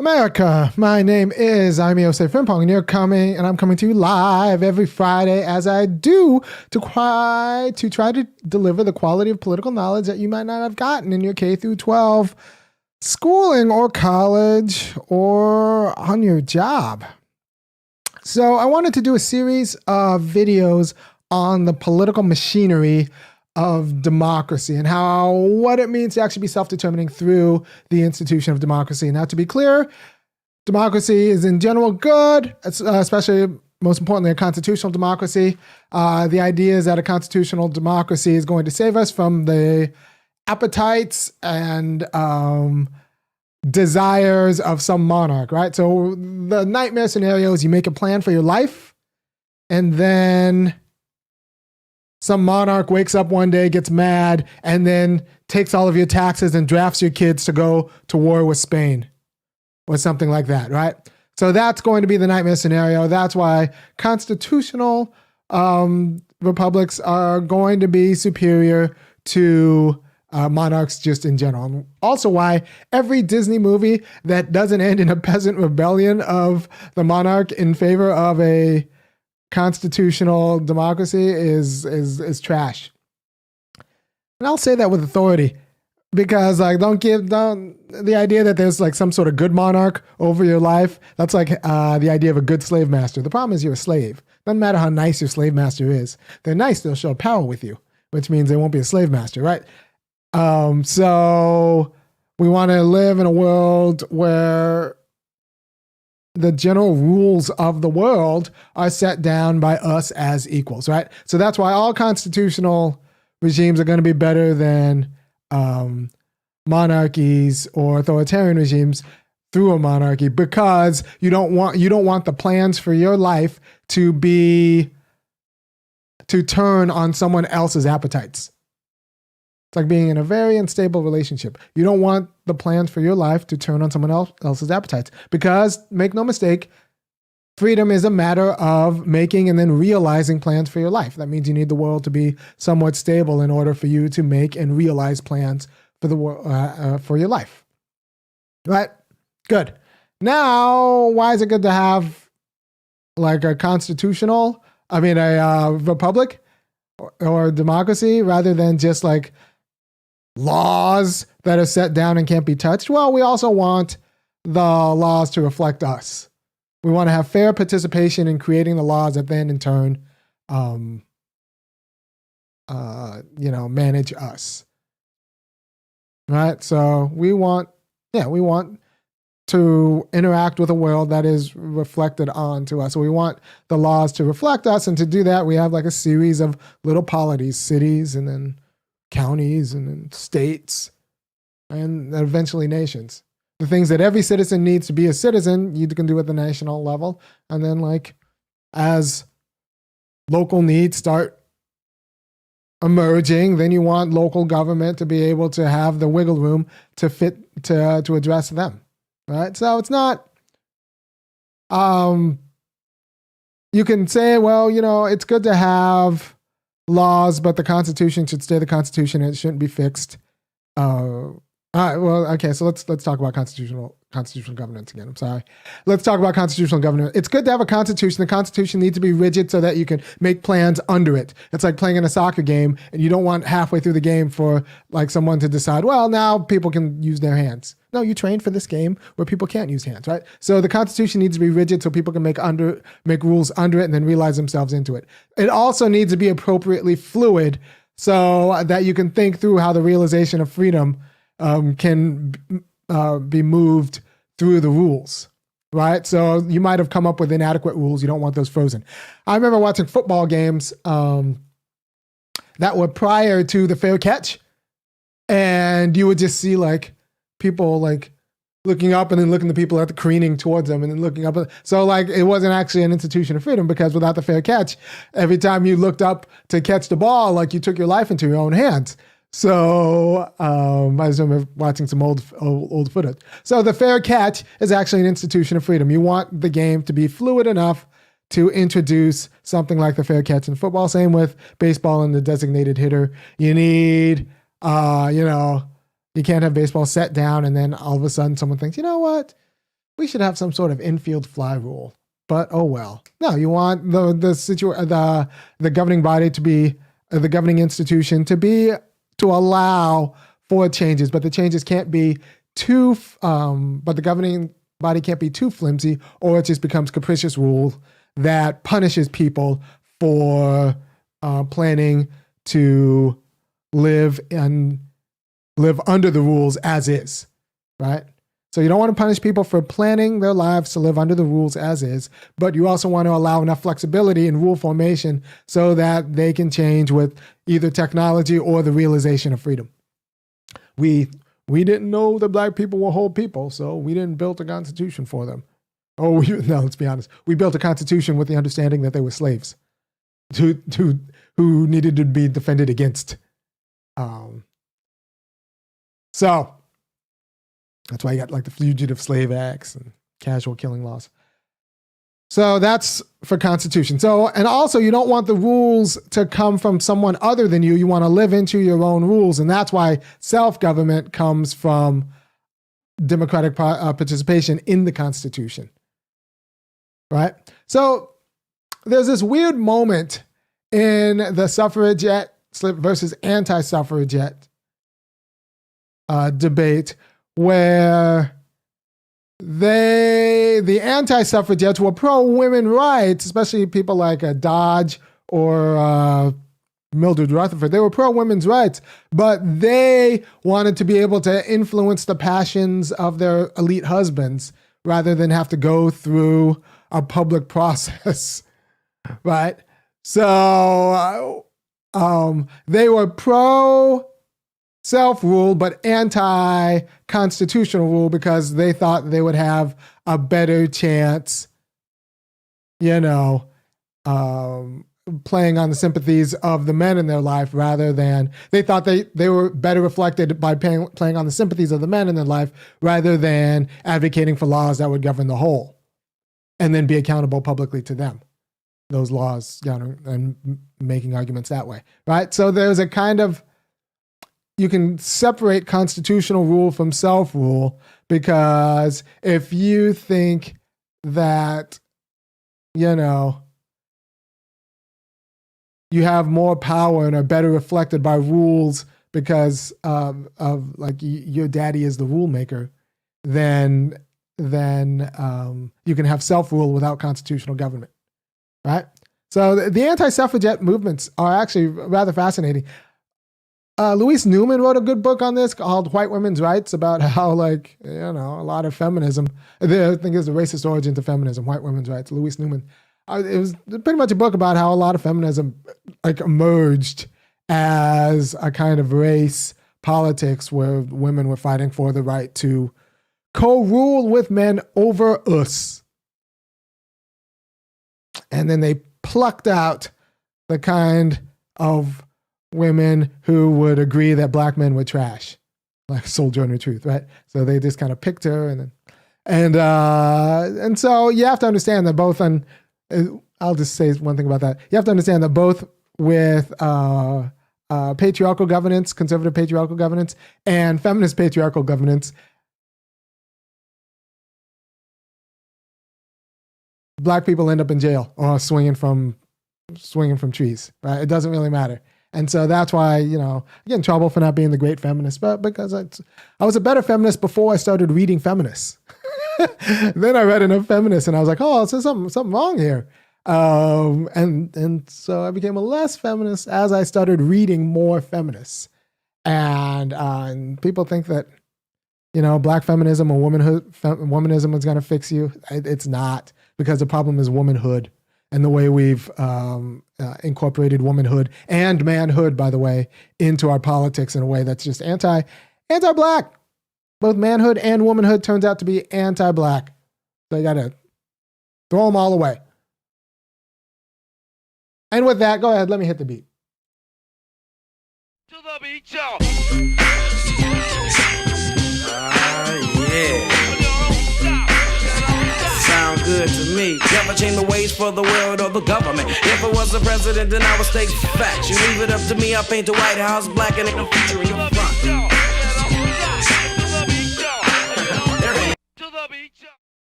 America, my name is Osei-Frimpong, and I'm coming to you live every Friday as I do to try to deliver the quality of political knowledge that you might not have gotten in your K through 12 schooling or college or on your job. So I wanted to do a series of videos on the political machinery of democracy and what it means to actually be self-determining through the institution of democracy. Now, to be clear, democracy is in general good, especially most importantly, a constitutional democracy. The idea is that a constitutional democracy is going to save us from the appetites and desires of some monarch, right? So the nightmare scenario is you make a plan for your life, and then some monarch wakes up one day, gets mad, and then takes all of your taxes and drafts your kids to go to war with Spain or something like that, right? So that's going to be the nightmare scenario. That's why constitutional republics are going to be superior to monarchs just in general. And also why every Disney movie that doesn't end in a peasant rebellion of the monarch in favor of a constitutional democracy is trash. And I'll say that with authority because the idea that there's like some sort of good monarch over your life. That's like the idea of a good slave master. The problem is you're a slave. Doesn't matter how nice your slave master is. They're nice, they'll show power with you, which means they won't be a slave master, right? So we want to live in a world where the general rules of the world are set down by us as equals, right? So that's why all constitutional regimes are going to be better than monarchies or authoritarian regimes through a monarchy, because you don't want the plans for your life to turn on someone else's appetites. It's like being in a very unstable relationship. You don't want the plans for your life to turn on someone else's appetites, because, make no mistake, freedom is a matter of making and then realizing plans for your life. That means you need the world to be somewhat stable in order for you to make and realize plans for for your life. Right? Good. Now, why is it good to have like a republic or democracy rather than just like laws that are set down and can't be touched? Well, we also want the laws to reflect us. We want to have fair participation in creating the laws that then in turn, manage us. Right? So we want to interact with a world that is reflected onto us. So we want the laws to reflect us. And to do that, we have like a series of little polities, cities, and then counties, and then states, and eventually nations. The things that every citizen needs to be a citizen, you can do at the national level. And then like as local needs start emerging, then you want local government to be able to have the wiggle room to address them. Right? So it's not, you can say, well, it's good to have laws, but the Constitution should stay the Constitution and it shouldn't be fixed. Okay, so let's talk about constitutional governance again. I'm sorry. Let's talk about constitutional governance. It's good to have a constitution. The constitution needs to be rigid so that you can make plans under it. It's like playing in a soccer game, and you don't want halfway through the game for like someone to decide, well, now people can use their hands. No, you trained for this game where people can't use hands, right? So the Constitution needs to be rigid so people can make rules under it and then realize themselves into it. It also needs to be appropriately fluid so that you can think through how the realization of freedom can be moved through the rules, right? So you might have come up with inadequate rules. You don't want those frozen. I remember watching football games that were prior to the fair catch, and you would just see like people like looking up and then looking at the people at the careening towards them and then looking up. So like it wasn't actually an institution of freedom, because without the fair catch, every time you looked up to catch the ball, like you took your life into your own hands. So I just remember watching some old footage. So the fair catch is actually an institution of freedom. You want the game to be fluid enough to introduce something like the fair catch in football. Same with baseball and the designated hitter. You need, you can't have baseball set down and then all of a sudden someone thinks, you know what? we should have some sort of infield fly rule. But oh well. No, you want the governing body to be the governing institution to allow for changes, but the changes can't be too. But the governing body can't be too flimsy, or it just becomes capricious rule that punishes people for planning to live under the rules as is, right? So you don't want to punish people for planning their lives to live under the rules as is, but you also want to allow enough flexibility in rule formation so that they can change with either technology or the realization of freedom. We didn't know that black people were whole people, so we didn't build a constitution for them. No, let's be honest. We built a constitution with the understanding that they were slaves who needed to be defended against. So that's why you got like the Fugitive Slave Acts and casual killing laws. So that's for Constitution. So, and also you don't want the rules to come from someone other than you. You want to live into your own rules. And that's why self-government comes from democratic participation in the Constitution. Right? So there's this weird moment in the suffragette versus anti-suffragette debate where the anti-suffragettes were pro-women rights, especially people like Dodge or Mildred Rutherford. They were pro-women's rights, but they wanted to be able to influence the passions of their elite husbands rather than have to go through a public process, right? So they were pro self-rule, but anti-constitutional rule because they thought they would have a better chance, playing on the sympathies of the men in their life rather than, they thought they were better reflected by playing on the sympathies of the men in their life rather than advocating for laws that would govern the whole and then be accountable publicly to them. Those laws, and making arguments that way, right? So there's a kind of, you can separate constitutional rule from self-rule because if you think that, you have more power and are better reflected by rules because of like your daddy is the rule maker, then you can have self-rule without constitutional government, right? So the anti-suffragette movements are actually rather fascinating. Louise Newman wrote a good book on this called White Women's Rights about how, a lot of feminism, I think it's the racist origins of feminism, White Women's Rights, Louise Newman. It was pretty much a book about how a lot of feminism emerged as a kind of race politics where women were fighting for the right to co-rule with men over us. And then they plucked out the kind of women who would agree that black men were trash, like Sojourner Truth, right? So they just kind of picked her, and so you have to understand that both on. I'll just say one thing about that. You have to understand that both with patriarchal governance, conservative patriarchal governance, and feminist patriarchal governance, black people end up in jail or swinging from trees, right? It doesn't really matter. And so that's why, I get in trouble for not being the great feminist, but because I was a better feminist before I started reading feminists. Then I read enough feminists and I was like, oh, there's something wrong here. And so I became a less feminist as I started reading more feminists. And people think that, black feminism or womanism is going to fix you. It's not, because the problem is womanhood. And the way we've incorporated womanhood and manhood, by the way, into our politics in a way that's just anti-black. Both manhood and womanhood turns out to be anti-black. So you got to throw them all away. And with that, go ahead, let me hit the beat. To the beat, y'all. Yeah. Sound good to me. Never change the ways for the world or the government. If I was the president, then I would state facts. You leave it up to me, I paint the White House black and it can feature in your front.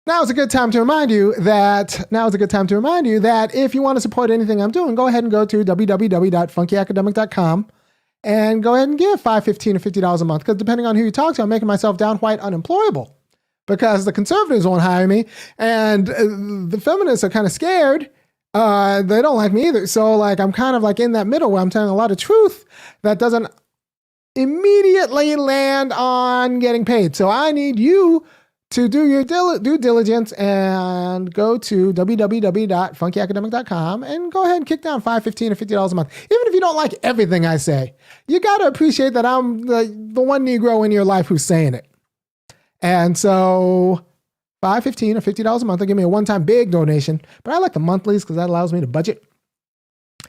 Now is a good time to remind you that if you want to support anything I'm doing, go ahead and go to www.funkyacademic.com and go ahead and give $5, $15, or $50 a month. Because depending on who you talk to, I'm making myself downright unemployable because the conservatives won't hire me and the feminists are kind of scared. They don't like me either. So like, I'm kind of like in that middle where I'm telling a lot of truth that doesn't immediately land on getting paid. So I need you to do your due diligence and go to www.funkyacademic.com and go ahead and kick down $5, $15, or $50 a month. Even if you don't like everything I say, you got to appreciate that I'm the one Negro in your life who's saying it. And so $5, $15, or $50 a month will give me a one-time big donation, but I like the monthlies because that allows me to budget.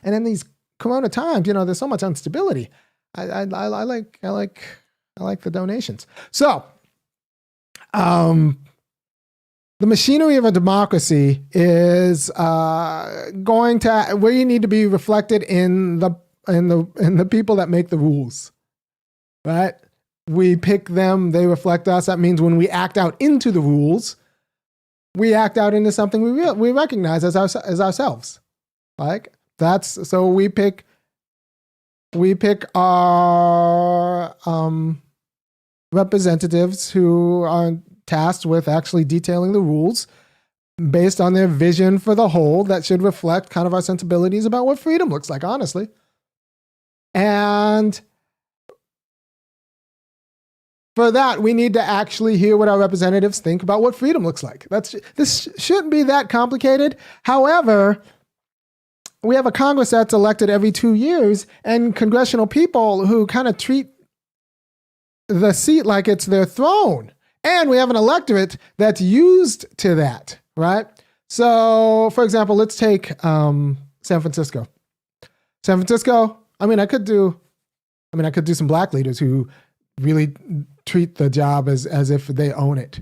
And in these Corona times, there's so much instability. I like the donations. So, the machinery of a democracy is going to where you need to be reflected in the people that make the rules, right? We pick them; they reflect us. That means when we act out into the rules, we act out into something we recognize as ourselves. Like that's so we pick our representatives who are tasked with actually detailing the rules based on their vision for the whole that should reflect kind of our sensibilities about what freedom looks like, honestly. And for that, we need to actually hear what our representatives think about what freedom looks like. This shouldn't be that complicated. However, we have a Congress that's elected every 2 years and congressional people who kind of treat the seat like it's their throne. And we have an electorate that's used to that, right? So, for example, let's take San Francisco. San Francisco, I could do some black leaders who really treat the job as if they own it.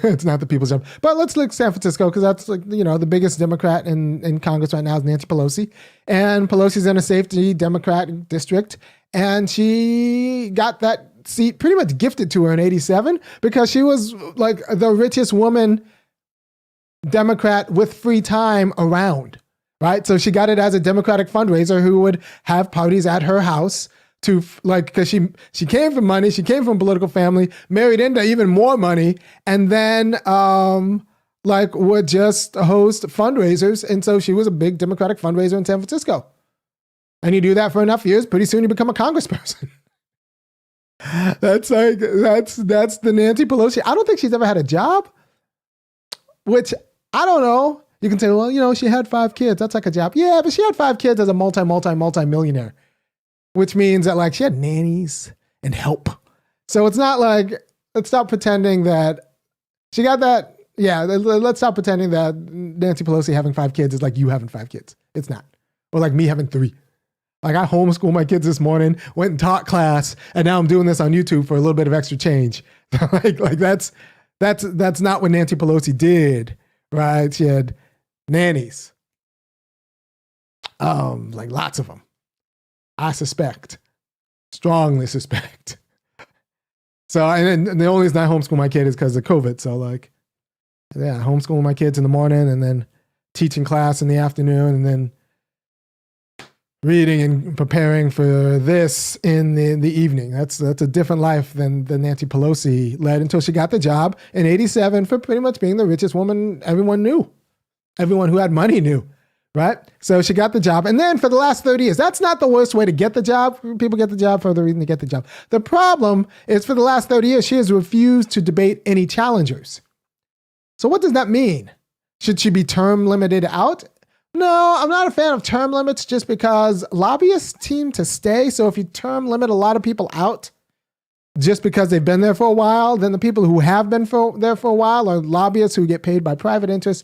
It's not the people's job. But let's look at San Francisco because that's the biggest Democrat in Congress right now is Nancy Pelosi. And Pelosi's in a safety Democrat district. And she got that seat pretty much gifted to her in 87 because she was like the richest woman Democrat with free time around, right? So she got it as a Democratic fundraiser who would have parties at her house to because she came from money, she came from a political family, married into even more money, and then would just host fundraisers. And so she was a big Democratic fundraiser in San Francisco. And you do that for enough years, pretty soon you become a congressperson. That's the Nancy Pelosi. I don't think she's ever had a job, which I don't know. You can say, well, she had 5 kids. That's like a job. Yeah, but she had 5 kids as a multi-millionaire, which means that she had nannies and help. So it's not like, let's stop pretending that she got that. Yeah, let's stop pretending that Nancy Pelosi having 5 kids is like you having 5 kids. It's not. Or like me having 3. Like I homeschooled my kids this morning, went and taught class, and now I'm doing this on YouTube for a little bit of extra change. That's not what Nancy Pelosi did, right? She had nannies, lots of them. I strongly suspect. So, and the only reason I homeschool my kid is because of COVID. So I homeschool my kids in the morning and then teaching class in the afternoon and then reading and preparing for this in the evening. That's a different life than Nancy Pelosi led until she got the job in 87 for pretty much being the richest woman everyone knew. Everyone who had money knew, right? So she got the job. And then for the last 30 years, that's not the worst way to get the job. People get the job for the reason to get the job. The problem is for the last 30 years, she has refused to debate any challengers. So what does that mean? Should she be term limited out? No, I'm not a fan of term limits just because lobbyists seem to stay. So if you term limit a lot of people out just because they've been there for a while, then the people who have been there for a while are lobbyists who get paid by private interests,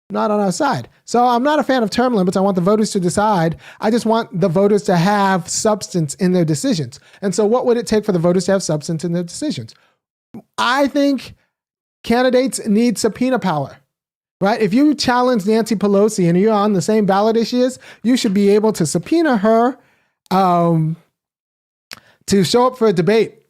not on our side. So I'm not a fan of term limits. I want the voters to decide. I just want the voters to have substance in their decisions. And so what would it take for the voters to have substance in their decisions? I think candidates need subpoena power. Right? If you challenge Nancy Pelosi and you're on the same ballot as she is, you should be able to subpoena her to show up for a debate.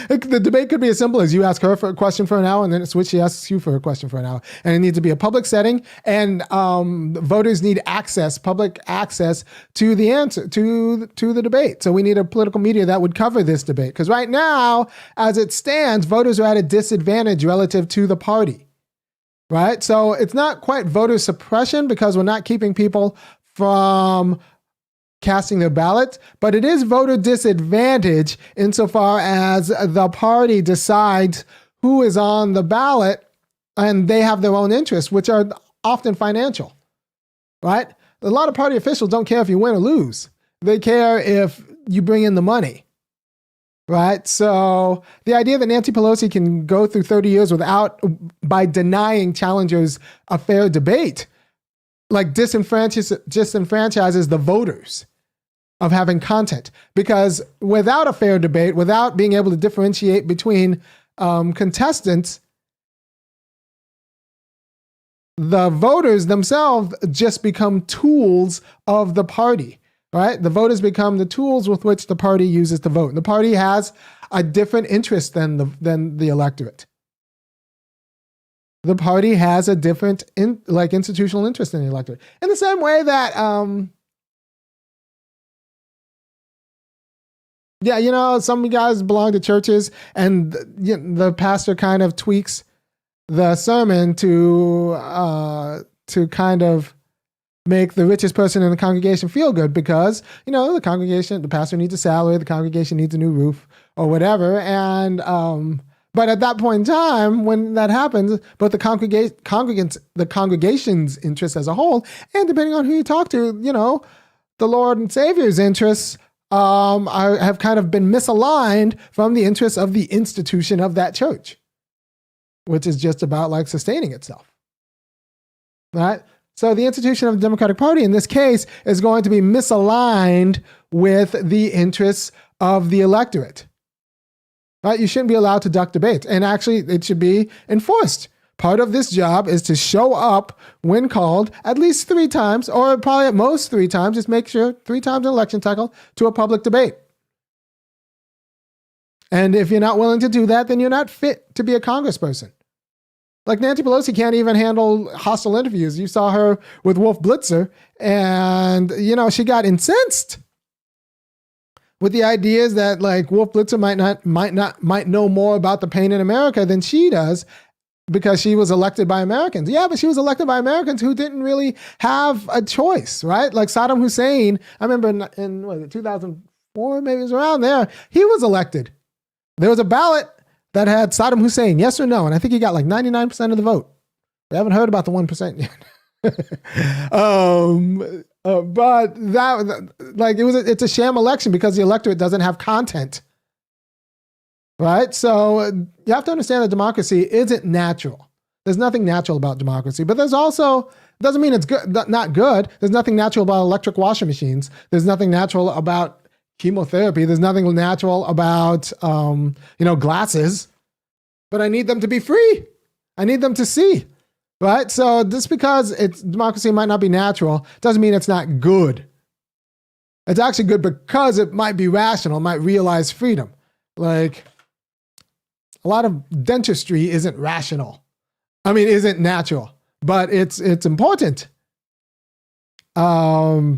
The debate could be as simple as you ask her for a question for an hour, and then she asks you for a question for an hour. And it needs to be a public setting, and voters need public access to the answer to the debate. So we need a political media that would cover this debate. Because right now, as it stands, voters are at a disadvantage relative to the party. Right? So it's not quite voter suppression because we're not keeping people from casting their ballots, but it is voter disadvantage insofar as the party decides who is on the ballot and they have their own interests, which are often financial, right? A lot of party officials don't care if you win or lose. They care if you bring in the money, right? So the idea that Nancy Pelosi can go through 30 years by denying challengers a fair debate, like disenfranchises the voters of having content, because without a fair debate, without being able to differentiate between contestants, the voters themselves just become tools of the party, right? The voters become the tools with which the party uses to vote. And the party has a different interest than the electorate. The party has a different institutional interest in the electorate. In the same way that some guys belong to churches and the pastor kind of tweaks the sermon to kind of make the richest person in the congregation feel good because, the pastor needs a salary, the congregation needs a new roof or whatever. And, but at that point in time, when that happens, both the congregation's interests as a whole, and depending on who you talk to, the Lord and Savior's interests, have kind of been misaligned from the interests of the institution of that church, which is just about sustaining itself, right? So the institution of the Democratic Party in this case is going to be misaligned with the interests of the electorate, right? You shouldn't be allowed to duck debates, and actually it should be enforced. Part of this job is to show up when called at least 3 times, or probably at most 3 times, just make sure 3 times an election cycle to a public debate. And if you're not willing to do that, then you're not fit to be a congressperson. Like Nancy Pelosi can't even handle hostile interviews. You saw her with Wolf Blitzer, and she got incensed with the ideas that Wolf Blitzer might know more about the pain in America than she does, because she was elected by Americans. Yeah, but she was elected by Americans who didn't really have a choice, right? Like Saddam Hussein, I remember in 2004, maybe it was around there, he was elected. There was a ballot that had Saddam Hussein, yes or no, and I think he got 99% of the vote. We haven't heard about the 1% yet. But it's a sham election because the electorate doesn't have content. Right? So you have to understand that democracy isn't natural. There's nothing natural about democracy, but there's also, doesn't mean it's good, not good. There's nothing natural about electric washing machines. There's nothing natural about chemotherapy. There's nothing natural about, glasses, but I need them to be free. I need them to see, right? So just because democracy might not be natural doesn't mean it's not good. It's actually good because it might be rational, might realize freedom. A lot of dentistry isn't rational. Isn't natural, but it's important. So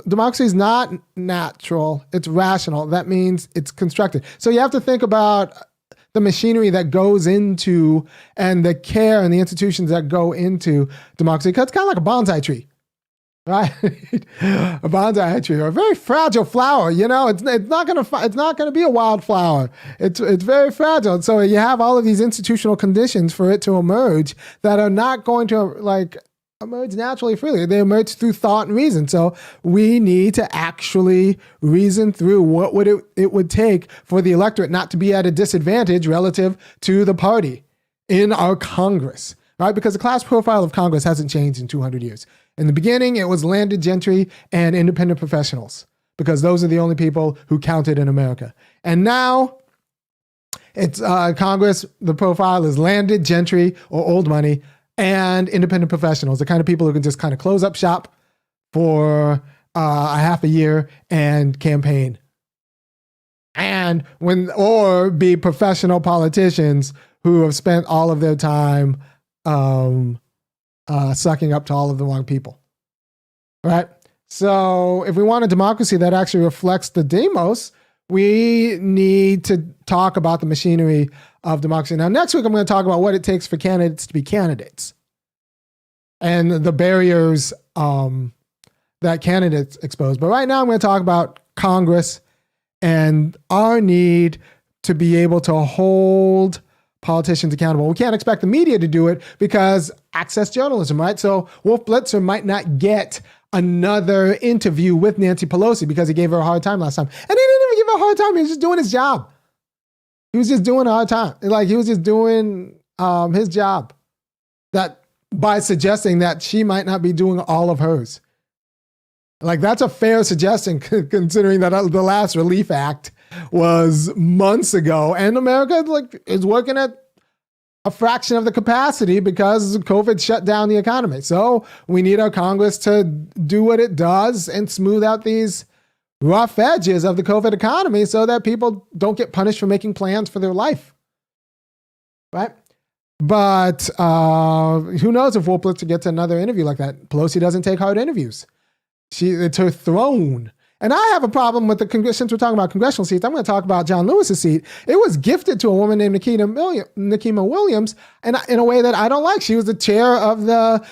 democracy is not natural. It's rational. That means it's constructed. So you have to think about the machinery that goes into and the care and the institutions that go into democracy. Because it's kind of like a bonsai tree. Right, a bonsai tree or a very fragile flower. It's not gonna be a wild flower. It's very fragile. And so you have all of these institutional conditions for it to emerge that are not going to emerge naturally freely. They emerge through thought and reason. So we need to actually reason through what it would take for the electorate not to be at a disadvantage relative to the party in our Congress. Right, because the class profile of Congress hasn't changed in 200 years. In the beginning, it was landed gentry and independent professionals, because those are the only people who counted in America. And now it's Congress, the profile is landed gentry or old money and independent professionals, the kind of people who can just kind of close up shop for a half a year and campaign. Or be professional politicians who have spent all of their time sucking up to all of the wrong people. Right? So if we want a democracy that actually reflects the demos, we need to talk about the machinery of democracy. Now, next week, I'm going to talk about what it takes for candidates to be candidates and the barriers that candidates expose. But right now, I'm going to talk about Congress and our need to be able to hold politicians accountable. We can't expect the media to do it because access journalism, right? So Wolf Blitzer might not get another interview with Nancy Pelosi because he gave her a hard time last time. And he didn't even give her a hard time. He was just doing his job. He was just doing a hard time. Like, he was just doing his job, that by suggesting that she might not be doing all of hers. Like, that's a fair suggestion considering that the last Relief Act was months ago and America is working at a fraction of the capacity because COVID shut down the economy. So we need our Congress to do what it does and smooth out these rough edges of the COVID economy so that people don't get punished for making plans for their life. Right? But who knows if Wolf Blitzer gets another interview like that. Pelosi doesn't take hard interviews. It's her throne. And I have a problem with since we're talking about congressional seats, I'm going to talk about John Lewis's seat. It was gifted to a woman named Nikema Williams, and in a way that I don't like. She was the chair of the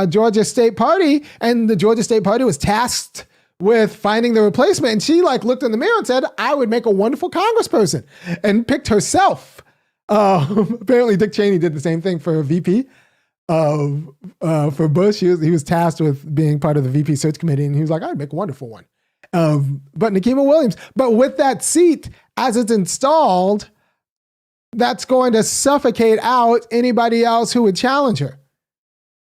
Georgia State Party, and the Georgia State Party was tasked with finding the replacement. And she looked in the mirror and said, I would make a wonderful congressperson, and picked herself. Apparently Dick Cheney did the same thing for a VP. For Bush, he was tasked with being part of the VP search committee, and he was like, I'd make a wonderful one. But Nikema Williams, but with that seat, as it's installed, that's going to suffocate out anybody else who would challenge her.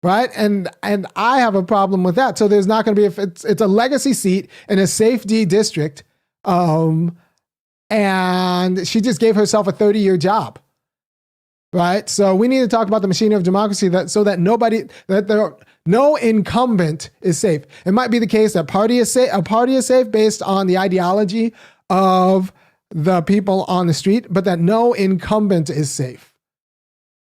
Right? And I have a problem with that. So there's not going to be, it's a legacy seat in a safety district. And she just gave herself a 30-year job. Right? So we need to talk about the machinery of democracy so that no incumbent is safe. It might be the case that a party is safe based on the ideology of the people on the street, but that no incumbent is safe.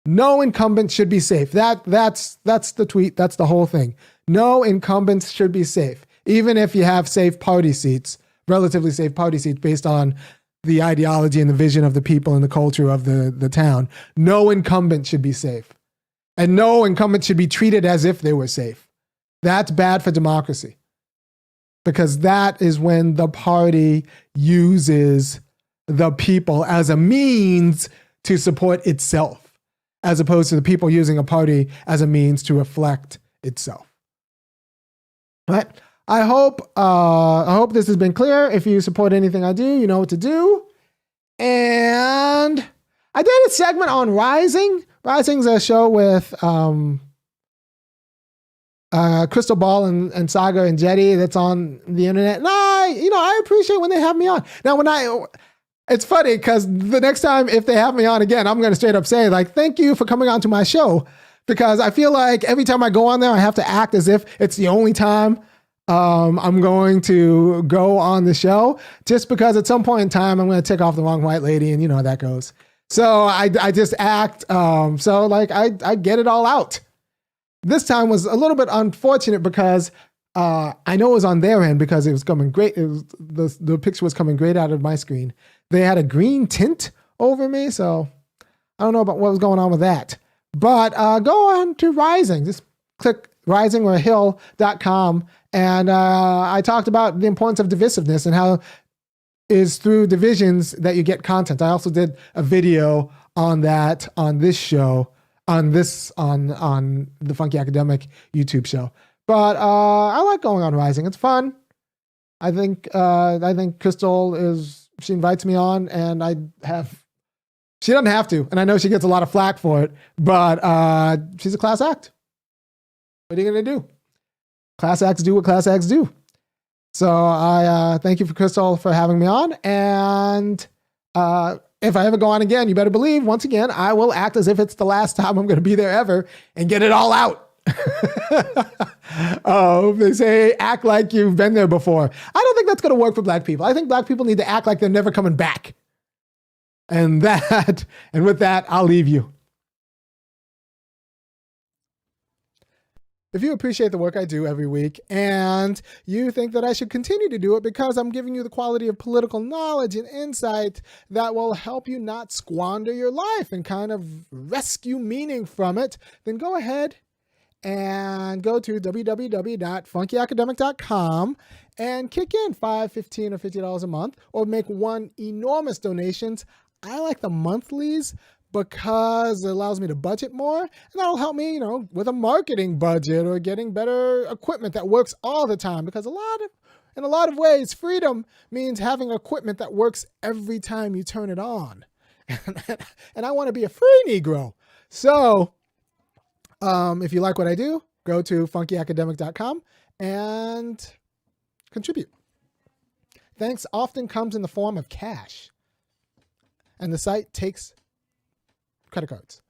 No incumbent should be safe. That's the tweet. That's the whole thing. No incumbents should be safe, even if you have safe party seats, relatively safe party seats based on the ideology and the vision of the people and the culture of the town. No incumbent should be safe. And no incumbent should be treated as if they were safe. That's bad for democracy. Because that is when the party uses the people as a means to support itself, as opposed to the people using a party as a means to reflect itself. Right? I hope this has been clear. If you support anything I do, you know what to do. And I did a segment on Rising. Rising's a show with Crystal Ball and Saga and Jetty that's on the internet. And I appreciate when they have me on. Now, it's funny because the next time if they have me on again, I'm going to straight up say thank you for coming on to my show, because I feel like every time I go on there, I have to act as if it's the only time I'm going to go on the show, just because at some point in time I'm going to tick off the wrong white lady, and you know how that goes. So I just act. I get it all out. This time was a little bit unfortunate because I know it was on their end because it was coming great. It was the picture was coming great out of my screen. They had a green tint over me, so I don't know about what was going on with that. But go on to Rising. Just click risingerhill.com. And I talked about the importance of divisiveness and how is through divisions that you get content. I also did a video on that on this show, on the Funky Academic YouTube show. But I like going on Rising. It's fun. I think Crystal she invites me on, and she doesn't have to, and I know she gets a lot of flack for it, but she's a class act. What are you going to do? Class acts do what class acts do. So I thank you for Crystal for having me on. And if I ever go on again, you better believe, once again, I will act as if it's the last time I'm going to be there ever and get it all out. Oh, they say act like you've been there before. I don't think that's going to work for black people. I think black people need to act like they're never coming back. And with that, I'll leave you. If you appreciate the work I do every week and you think that I should continue to do it because I'm giving you the quality of political knowledge and insight that will help you not squander your life and kind of rescue meaning from it, then go ahead and go to www.funkyacademic.com and kick in $5, $15, or $50 a month, or make one enormous donations. I like the monthlies because it allows me to budget more, and that'll help me, with a marketing budget or getting better equipment that works all the time. Because in a lot of ways, freedom means having equipment that works every time you turn it on. And I want to be a free Negro. So if you like what I do, go to funkyacademic.com and contribute. Thanks often comes in the form of cash, and the site takes credit cards.